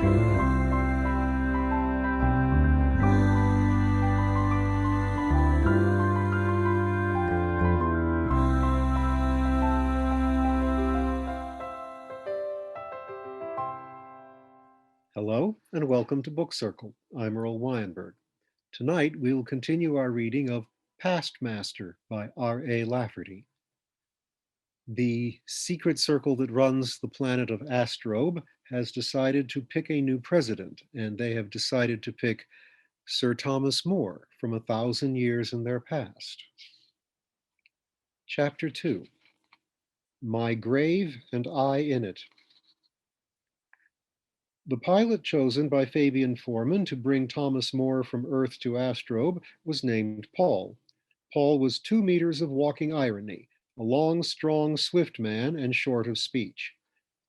Hello and welcome to Book Circle. I'm Earl Weinberg. Tonight we will continue our reading of Past Master by R.A. Lafferty. The secret circle that runs the planet of Astrobe has decided to pick a new president, and they have decided to pick Sir Thomas More from 1,000 years in their past. Chapter 2. My Grave and I in It. The pilot chosen by Fabian Foreman to bring Thomas More from Earth to Astrobe was named Paul. Paul was 2 meters of walking irony, a long, strong, swift man and short of speech.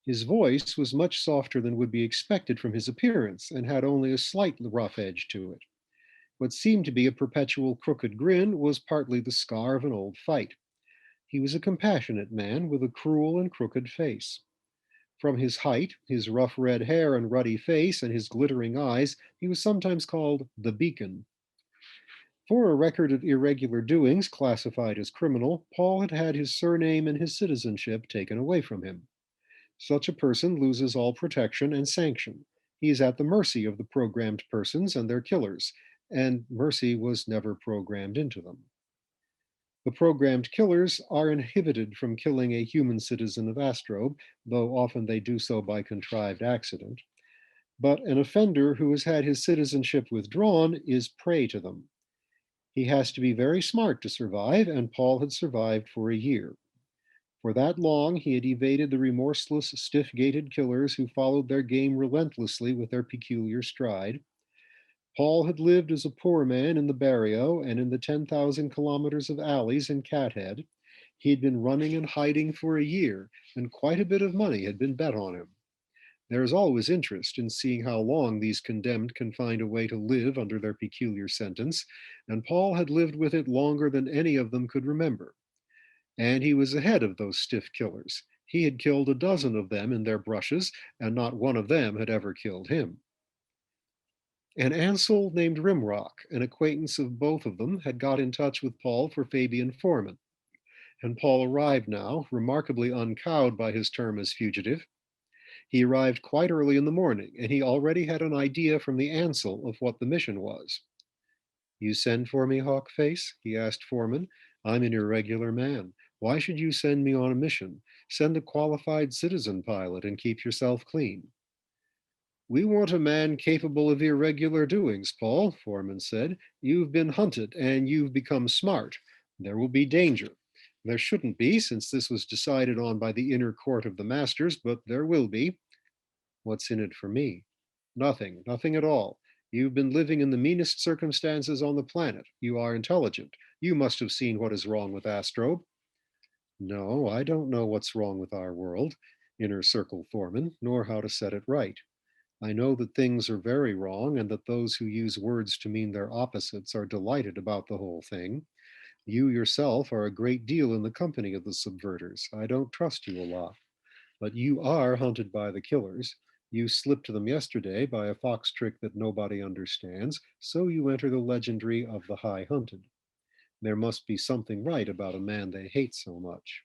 His voice was much softer than would be expected from his appearance and had only a slight rough edge to it. What seemed to be a perpetual crooked grin was partly the scar of an old fight. He was a compassionate man with a cruel and crooked face. From his height, his rough red hair and ruddy face, and his glittering eyes, he was sometimes called the Beacon. For a record of irregular doings classified as criminal, Paul had had his surname and his citizenship taken away from him. Such a person loses all protection and sanction. He is at the mercy of the programmed persons and their killers, and mercy was never programmed into them. The programmed killers are inhibited from killing a human citizen of Astrobe, though often they do so by contrived accident. But an offender who has had his citizenship withdrawn is prey to them. He has to be very smart to survive, and Paul had survived for a year. For that long, he had evaded the remorseless, stiff-gaited killers who followed their game relentlessly with their peculiar stride. Paul had lived as a poor man in the barrio and in the 10,000 kilometers of alleys in Cathead. He had been running and hiding for a year, and quite a bit of money had been bet on him. There is always interest in seeing how long these condemned can find a way to live under their peculiar sentence, and Paul had lived with it longer than any of them could remember. And he was ahead of those stiff killers. He had killed a dozen of them in their brushes, and not one of them had ever killed him. An Ansel named Rimrock, an acquaintance of both of them, had got in touch with Paul for Fabian Foreman. And Paul arrived now, remarkably uncowed by his term as fugitive. He arrived quite early in the morning, and he already had an idea from the Ansel of what the mission was. You send for me, Hawkface? He asked Foreman. I'm an irregular man. Why should you send me on a mission? Send a qualified citizen pilot and keep yourself clean. We want a man capable of irregular doings, Paul, Foreman said. You've been hunted and you've become smart. There will be danger. There shouldn't be, since this was decided on by the inner court of the masters, but there will be. What's in it for me? Nothing, nothing at all. You've been living in the meanest circumstances on the planet. You are intelligent. You must have seen what is wrong with Astrobe. No, I don't know what's wrong with our world, Inner Circle Foreman, nor how to set it right. I know that things are very wrong and that those who use words to mean their opposites are delighted about the whole thing. You yourself are a great deal in the company of the subverters. I don't trust you a lot. But you are hunted by the killers. You slipped them yesterday by a fox trick that nobody understands, so you enter the legendary of the High Hunted. There must be something right about a man they hate so much.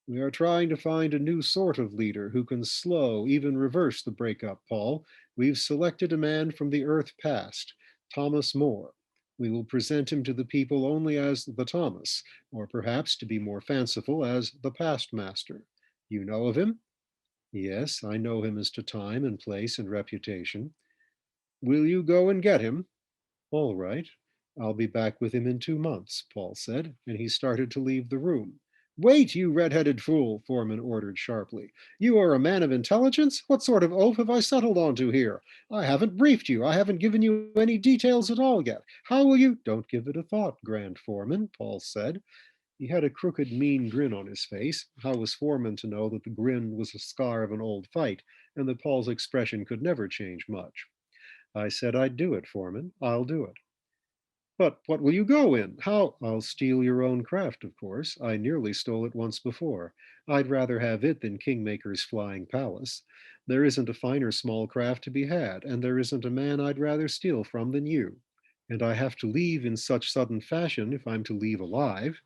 We are trying to find a new sort of leader who can slow, even reverse the breakup, Paul. We've selected a man from the Earth past, Thomas More. We will present him to the people only as the Thomas, or perhaps, to be more fanciful, as the past master. You know of him? Yes, I know him as to time and place and reputation. Will you go and get him? All right. I'll be back with him in 2 months, Paul said, and he started to leave the room. Wait, you red-headed fool, Foreman ordered sharply. You are a man of intelligence? What sort of oath have I settled onto here? I haven't briefed you. I haven't given you any details at all yet. How will you? Don't give it a thought, Grand Foreman, Paul said. He had a crooked, mean grin on his face. How was Foreman to know that the grin was a scar of an old fight, and that Paul's expression could never change much? I said I'd do it, Foreman. I'll do it. But what will you go in? How? I'll steal your own craft, of course. I nearly stole it once before. I'd rather have it than Kingmaker's flying palace. There isn't a finer small craft to be had, and there isn't a man I'd rather steal from than you. And I have to leave in such sudden fashion if I'm to leave alive.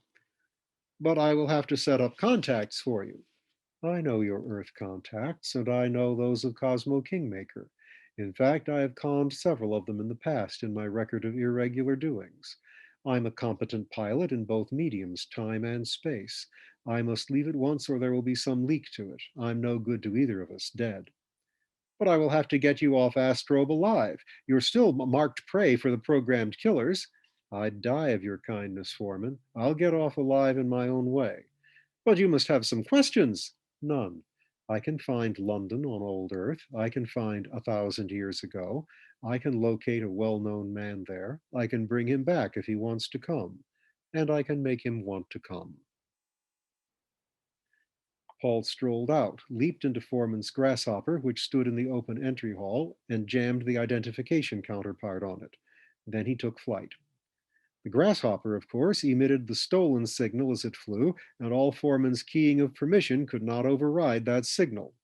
But I will have to set up contacts for you. I know your Earth contacts, and I know those of Cosmo Kingmaker. In fact, I have conned several of them in the past in my record of irregular doings. I'm a competent pilot in both mediums, time and space. I must leave at once or there will be some leak to it. I'm no good to either of us, dead. But I will have to get you off Astrobe alive. You're still marked prey for the programmed killers. I'd die of your kindness, Foreman. I'll get off alive in my own way. But you must have some questions. None. I can find London on old Earth. I can find 1,000 years ago. I can locate a well-known man there. I can bring him back if he wants to come. And I can make him want to come. Paul strolled out, leaped into Foreman's grasshopper, which stood in the open entry hall, and jammed the identification counterpart on it. Then he took flight. The grasshopper, of course, emitted the stolen signal as it flew, and all Foreman's keying of permission could not override that signal.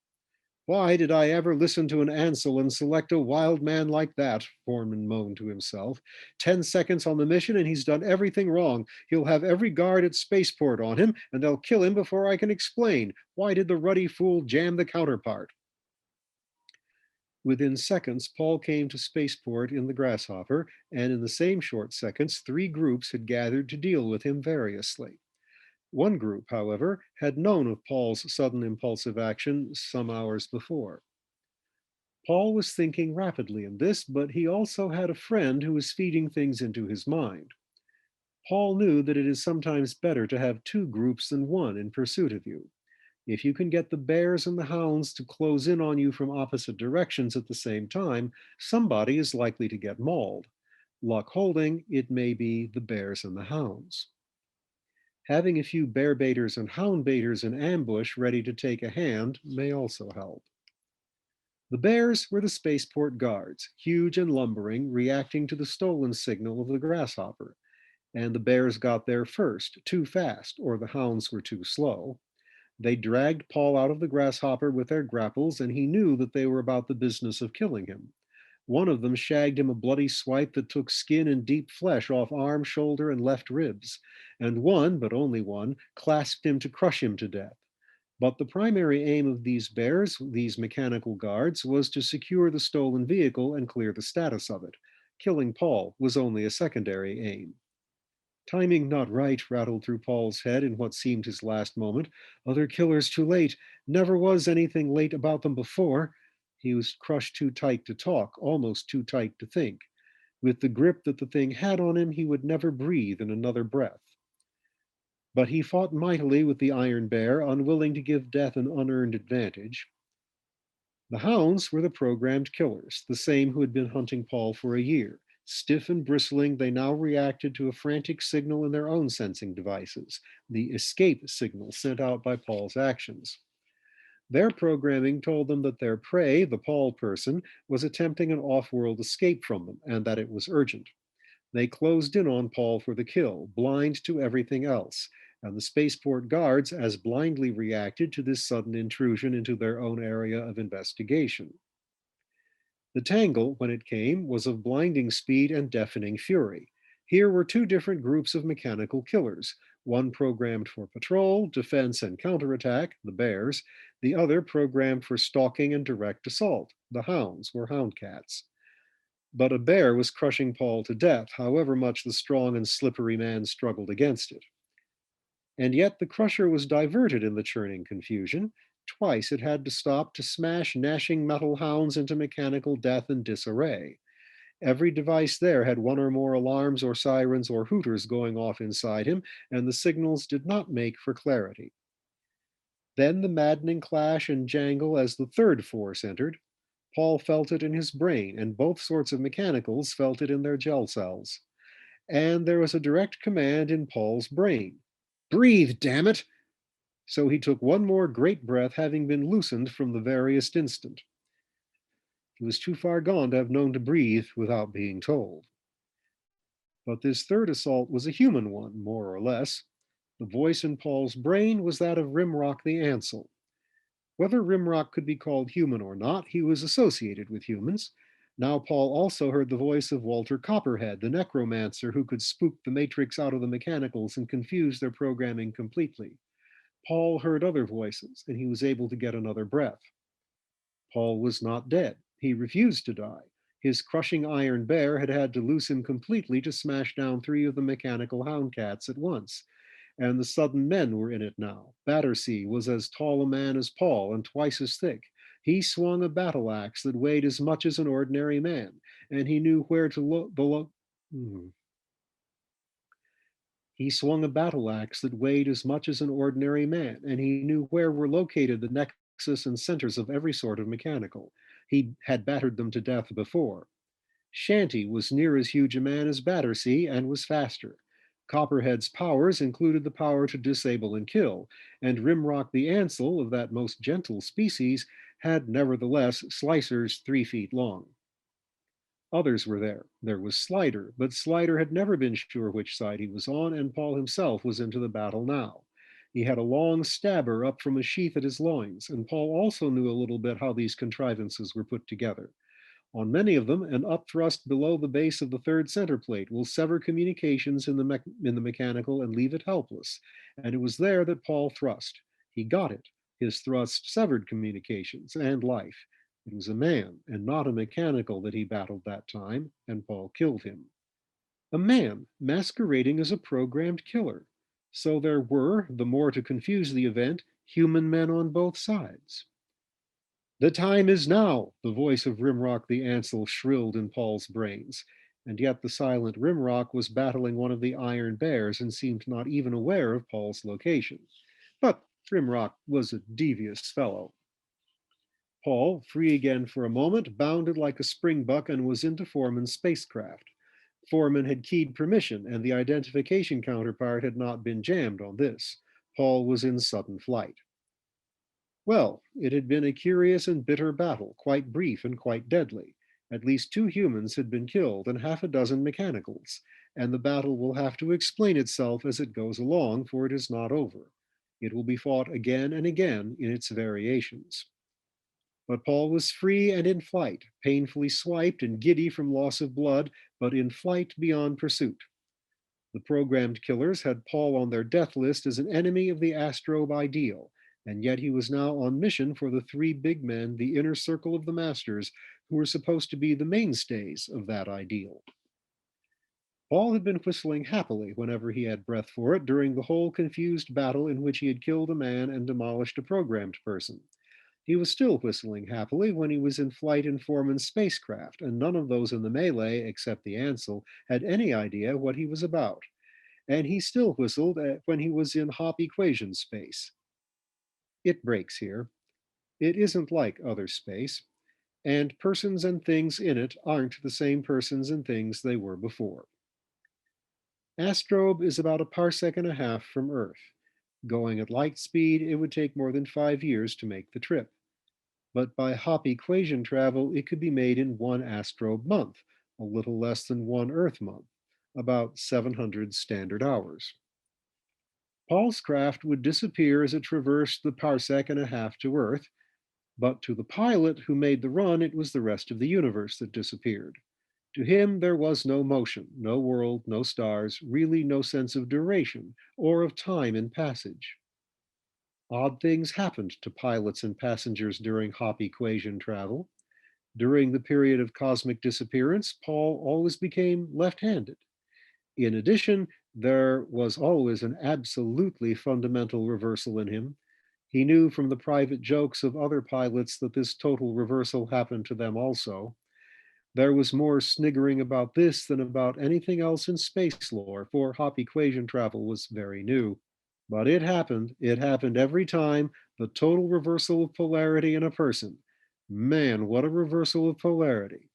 Why did I ever listen to an Ansel and select a wild man like that? Foreman moaned to himself. 10 seconds on the mission and he's done everything wrong. He'll have every guard at spaceport on him, and they'll kill him before I can explain. Why did the ruddy fool jam the counterpart? Within seconds, Paul came to spaceport in the Grasshopper, and in the same short seconds, 3 groups had gathered to deal with him variously. One group, however, had known of Paul's sudden impulsive action some hours before. Paul was thinking rapidly in this, but he also had a friend who was feeding things into his mind. Paul knew that it is sometimes better to have 2 groups than one in pursuit of you. If you can get the bears and the hounds to close in on you from opposite directions at the same time, somebody is likely to get mauled. Luck holding, it may be the bears and the hounds. Having a few bear baiters and hound baiters in ambush ready to take a hand may also help. The bears were the spaceport guards, huge and lumbering, reacting to the stolen signal of the grasshopper. And the bears got there first, too fast, or the hounds were too slow. They dragged Paul out of the grasshopper with their grapples, and he knew that they were about the business of killing him. One of them shagged him a bloody swipe that took skin and deep flesh off arm, shoulder, and left ribs, and one, but only one, clasped him to crush him to death. But the primary aim of these bears, these mechanical guards, was to secure the stolen vehicle and clear the status of it. Killing Paul was only a secondary aim. Timing not right rattled through Paul's head in what seemed his last moment. Other killers too late. Never was anything late about them before. He was crushed too tight to talk, almost too tight to think. With the grip that the thing had on him, he would never breathe in another breath. But he fought mightily with the Iron Bear, unwilling to give death an unearned advantage. The hounds were the programmed killers, the same who had been hunting Paul for a year. Stiff and bristling, they now reacted to a frantic signal in their own sensing devices, the escape signal sent out by Paul's actions. Their programming told them that their prey, the Paul person, was attempting an off-world escape from them, and that it was urgent. They closed in on Paul for the kill, blind to everything else, and the spaceport guards as blindly reacted to this sudden intrusion into their own area of investigation. The tangle, when it came, was of blinding speed and deafening fury. Here were 2 different groups of mechanical killers, one programmed for patrol, defense, and counterattack, the bears, the other programmed for stalking and direct assault, the hounds, or hound cats. But a bear was crushing Paul to death, however much the strong and slippery man struggled against it. And yet the crusher was diverted in the churning confusion. Twice it had to stop to smash gnashing metal hounds into mechanical death and disarray. Every device there had 1 or more alarms or sirens or hooters going off inside him, and the signals did not make for clarity. Then the maddening clash and jangle as the 3rd force entered. Paul felt it in his brain, and both sorts of mechanicals felt it in their gel cells. And there was a direct command in Paul's brain. Breathe, damn it! So he took one more great breath, having been loosened from the veriest instant. He was too far gone to have known to breathe without being told. But this third assault was a human one, more or less. The voice in Paul's brain was that of Rimrock the Ansel. Whether Rimrock could be called human or not, he was associated with humans. Now Paul also heard the voice of Walter Copperhead, the necromancer who could spook the matrix out of the mechanicals and confuse their programming completely. Paul heard other voices, and he was able to get another breath. Paul was not dead. He refused to die. His crushing iron bear had had to loose him completely to smash down three of the mechanical hound cats at once. And the sudden men were in it now. Battersea was as tall a man as Paul and twice as thick. He swung a battle axe that weighed as much as an ordinary man, and he knew where to look. He swung a battle axe that weighed as much as an ordinary man, and he knew where were located the nexus and centers of every sort of mechanical. He had battered them to death before. Shanty was near as huge a man as Battersea and was faster. Copperhead's powers included the power to disable and kill, and Rimrock the Ansel, of that most gentle species, had nevertheless slicers 3 feet long. Others were there. There was Slider, but Slider had never been sure which side he was on, and Paul himself was into the battle now. He had a long stabber up from a sheath at his loins, and Paul also knew a little bit how these contrivances were put together. On many of them, an upthrust below the base of the third center plate will sever communications in the mechanical and leave it helpless. And it was there that Paul thrust. He got it. His thrust severed communications and life. It was a man and not a mechanical that he battled that time, and Paul killed him. A man masquerading as a programmed killer. So there were, the more to confuse the event, human men on both sides. The time is now, the voice of Rimrock the Ansel shrilled in Paul's brains, and yet the silent Rimrock was battling one of the iron bears and seemed not even aware of Paul's location. But Rimrock was a devious fellow. Paul, free again for a moment, bounded like a springbuck and was into Foreman's spacecraft. Foreman had keyed permission, and the identification counterpart had not been jammed on this. Paul was in sudden flight. Well, it had been a curious and bitter battle, quite brief and quite deadly. At least 2 humans had been killed and half a dozen mechanicals, and the battle will have to explain itself as it goes along, for it is not over. It will be fought again and again in its variations. But Paul was free and in flight, painfully swiped and giddy from loss of blood, but in flight beyond pursuit. The programmed killers had Paul on their death list as an enemy of the Astrobe ideal, and yet he was now on mission for the 3 big men, the inner circle of the masters, who were supposed to be the mainstays of that ideal. Paul had been whistling happily whenever he had breath for it during the whole confused battle in which he had killed a man and demolished a programmed person. He was still whistling happily when he was in flight in Foreman's spacecraft, and none of those in the melee, except the Ansel, had any idea what he was about. And he still whistled when he was in Hop equation space. It breaks here. It isn't like other space, and persons and things in it aren't the same persons and things they were before. Astrobe is about a parsec and a half from Earth. Going at light speed, it would take more than 5 years to make the trip. But by Hop equation travel, it could be made in 1 Astrobe month, a little less than 1 Earth month, about 700 standard hours. Paul's craft would disappear as it traversed the parsec and a half to Earth, but to the pilot who made the run, it was the rest of the universe that disappeared. To him, there was no motion, no world, no stars, really no sense of duration or of time in passage. Odd things happened to pilots and passengers during Hop equation travel. During the period of cosmic disappearance, Paul always became left-handed. In addition, there was always an absolutely fundamental reversal in him. He knew from the private jokes of other pilots that this total reversal happened to them also. There was more sniggering about this than about anything else in space lore, for Hop equation travel was very new. But it happened. It happened every time. The total reversal of polarity in a person. Man, what a reversal of polarity.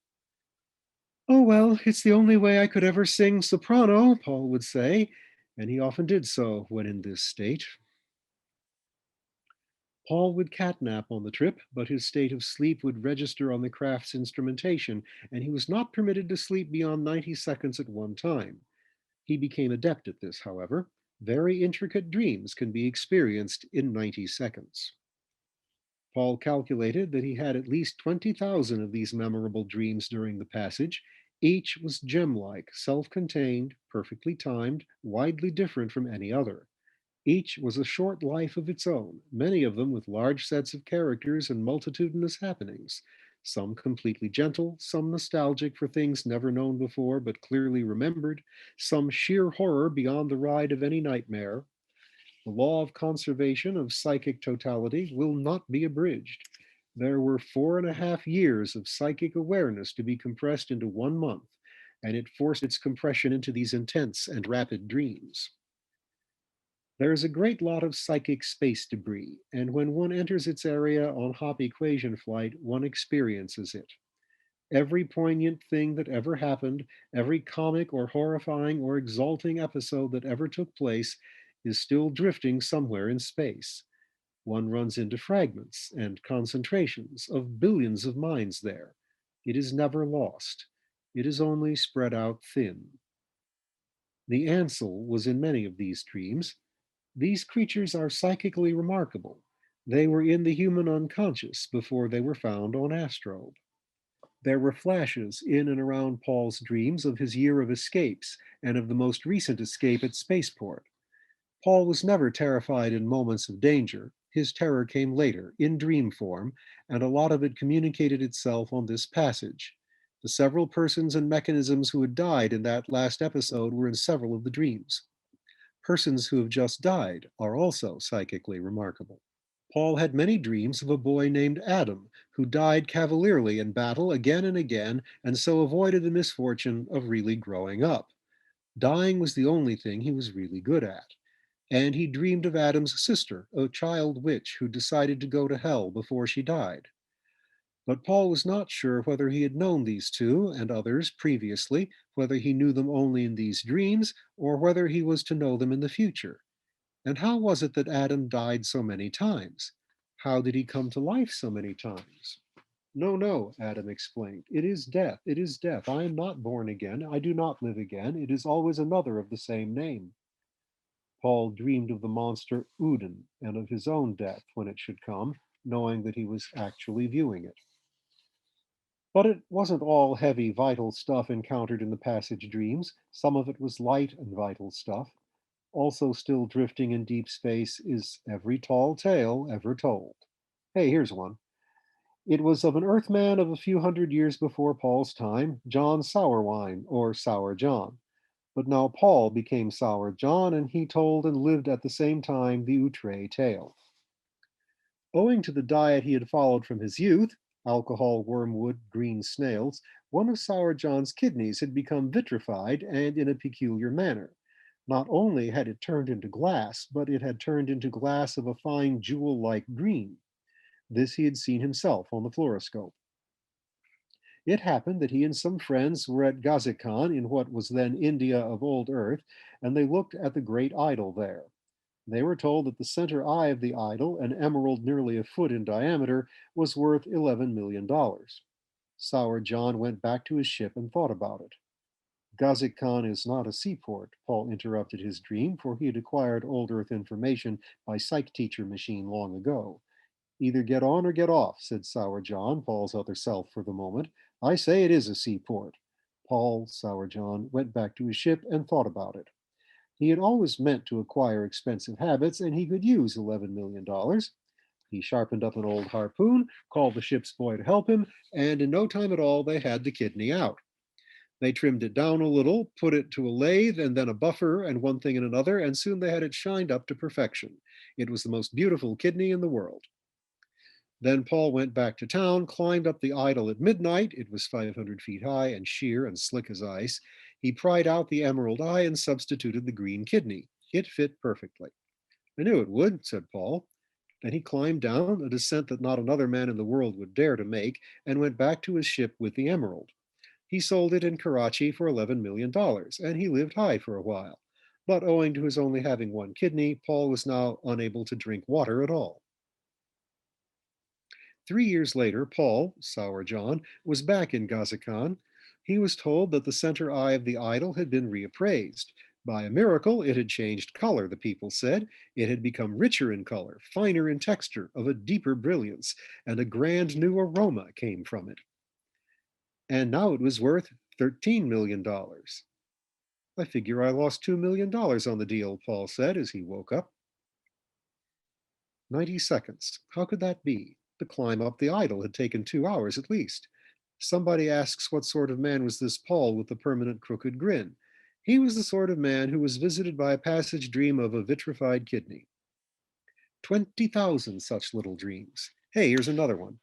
Oh, well, it's the only way I could ever sing soprano, Paul would say, and he often did so when in this state. Paul would catnap on the trip, but his state of sleep would register on the craft's instrumentation, and he was not permitted to sleep beyond 90 seconds at one time. He became adept at this, however. Very intricate dreams can be experienced in 90 seconds. Paul calculated that he had at least 20,000 of these memorable dreams during the passage. Each was gem like, self contained, perfectly timed, widely different from any other. Each was a short life of its own, many of them with large sets of characters and multitudinous happenings. Some completely gentle, some nostalgic for things never known before but clearly remembered, some sheer horror beyond the ride of any nightmare. The law of conservation of psychic totality will not be abridged. There were 4.5 years of psychic awareness to be compressed into 1 month, and it forced its compression into these intense and rapid dreams. There is a great lot of psychic space debris, and when one enters its area on Hop equation flight, one experiences it. Every poignant thing that ever happened, every comic or horrifying or exalting episode that ever took place, is still drifting somewhere in space. One runs into fragments and concentrations of billions of minds there. It is never lost. It is only spread out thin. The Ansel was in many of these dreams. These creatures are psychically remarkable. They were in the human unconscious before they were found on Astrobe. There were flashes in and around Paul's dreams of his year of escapes and of the most recent escape at Spaceport. Paul was never terrified in moments of danger. His terror came later, in dream form, and a lot of it communicated itself on this passage. The several persons and mechanisms who had died in that last episode were in several of the dreams. Persons who have just died are also psychically remarkable. Paul had many dreams of a boy named Adam who died cavalierly in battle again and again and so avoided the misfortune of really growing up. Dying was the only thing he was really good at. And he dreamed of Adam's sister, a child witch who decided to go to hell before she died. But Paul was not sure whether he had known these two and others previously, whether he knew them only in these dreams, or whether he was to know them in the future. And how was it that Adam died so many times? How did he come to life so many times? No, no, Adam explained. It is death. It is death. I am not born again. I do not live again. It is always another of the same name. Paul dreamed of the monster Udin and of his own death when it should come, knowing that he was actually viewing it. But it wasn't all heavy, vital stuff encountered in the passage dreams. Some of it was light and vital stuff. Also, still drifting in deep space is every tall tale ever told. Hey, here's one. It was of an Earthman of a few hundred years before Paul's time, John Sourwine, or Sour John. But now Paul became Sour John, and he told and lived at the same time the outre tale. Owing to the diet he had followed from his youth, alcohol, wormwood, green snails, one of Sour John's kidneys had become vitrified and in a peculiar manner. Not only had it turned into glass, but it had turned into glass of a fine jewel like green. This he had seen himself on the fluoroscope. It happened that he and some friends were at Gazikhan in what was then India of old Earth, and they looked at the great idol there. They were told that the center eye of the idol, an emerald nearly a foot in diameter, was worth $11 million. Sour John went back to his ship and thought about it. Gazikhan is not a seaport, Paul interrupted his dream, for he had acquired old Earth information by psych teacher machine long ago. Either get on or get off, said Sour John, Paul's other self for the moment. I say it is a seaport. Paul, Sour John, went back to his ship and thought about it. He had always meant to acquire expensive habits, and he could use $11 million. He sharpened up an old harpoon, called the ship's boy to help him, and in no time at all they had the kidney out. They trimmed it down a little, put it to a lathe, and then a buffer, and one thing and another, and soon they had it shined up to perfection. It was the most beautiful kidney in the world. Then Paul went back to town, climbed up the idol at midnight. It was 500 feet high and sheer and slick as ice. He pried out the emerald eye and substituted the green kidney. It fit perfectly. I knew it would, said Paul. Then he climbed down, a descent that not another man in the world would dare to make, and went back to his ship with the emerald. He sold it in Karachi for $11 million, and he lived high for a while. But owing to his only having one kidney, Paul was now unable to drink water at all. 3 years later, Paul, Sour John, was back in Gazakhan. He was told that the center eye of the idol had been reappraised. By a miracle, it had changed color, the people said. It had become richer in color, finer in texture, of a deeper brilliance, and a grand new aroma came from it. And now it was worth $13 million. I figure I lost $2 million on the deal, Paul said as he woke up. 90 seconds. How could that be? The climb up the idol had taken 2 hours at least. Somebody asks what sort of man was this Paul with the permanent crooked grin. He was the sort of man who was visited by a passage dream of a vitrified kidney. 20,000 such little dreams. Hey, here's another one.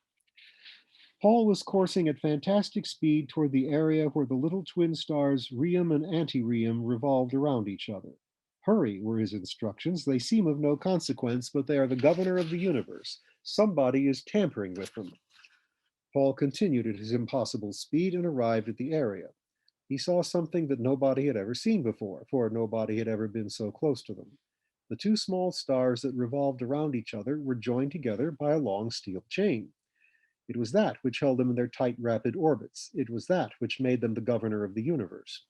Paul was coursing at fantastic speed toward the area where the little twin stars Rheum and Anti-Rheum revolved around each other. Hurry, were his instructions. They seem of no consequence, but they are the governor of the universe. Somebody is tampering with them. Paul continued at his impossible speed and arrived at the area. He saw something that nobody had ever seen before, for nobody had ever been so close to them. The two small stars that revolved around each other were joined together by a long steel chain. It was that which held them in their tight, rapid orbits. It was that which made them the governor of the universe.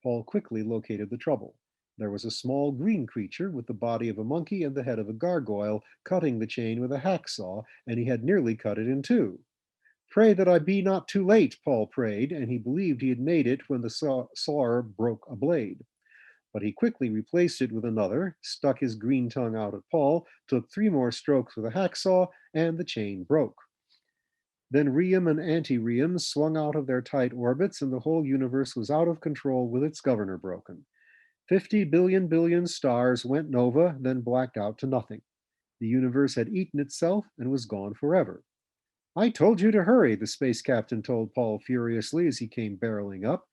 Paul quickly located the trouble. There was a small green creature with the body of a monkey and the head of a gargoyle cutting the chain with a hacksaw, and he had nearly cut it in two. Pray that I be not too late, Paul prayed, and he believed he had made it when the saw broke a blade. But he quickly replaced it with another, stuck his green tongue out at Paul, took 3 more strokes with a hacksaw, and the chain broke. Then Rheum and Anti-Rheum swung out of their tight orbits, and the whole universe was out of control with its governor broken. 50 billion stars went nova, then blacked out to nothing. The universe had eaten itself and was gone forever. I told you to hurry, the space captain told Paul furiously as he came barreling up.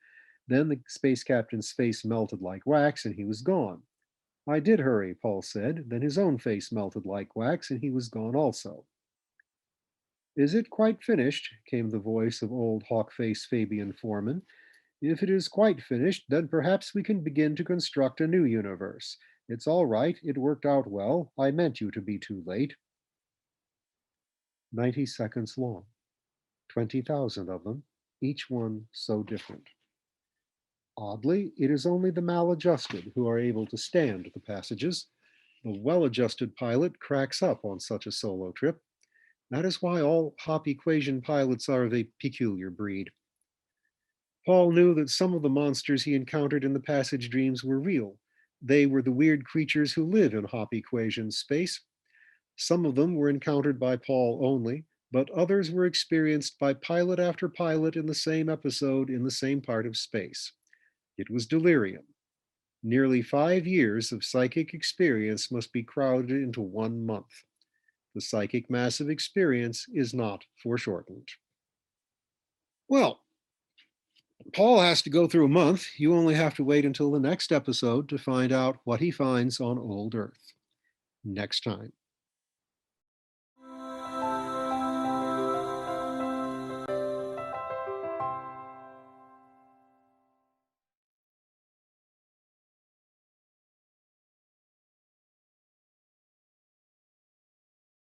Then the space captain's face melted like wax and he was gone. I did hurry, Paul said. Then his own face melted like wax and he was gone also. Is it quite finished? Came the voice of old hawk-faced Fabian Foreman. If it is quite finished, then perhaps we can begin to construct a new universe. It's all right. It worked out well. I meant you to be too late. 90 seconds long. 20,000 of them, each one so different. Oddly, it is only the maladjusted who are able to stand the passages. The well-adjusted pilot cracks up on such a solo trip. That is why all hop equation pilots are of a peculiar breed. Paul knew that some of the monsters he encountered in the passage dreams were real. They were the weird creatures who live in hop equation space. Some of them were encountered by Paul only, but others were experienced by pilot after pilot in the same episode in the same part of space. It was delirium. Nearly 5 years of psychic experience must be crowded into 1 month. The psychic massive experience is not foreshortened. Well, Paul has to go through a month. You only have to wait until the next episode to find out what he finds on old Earth. Next time.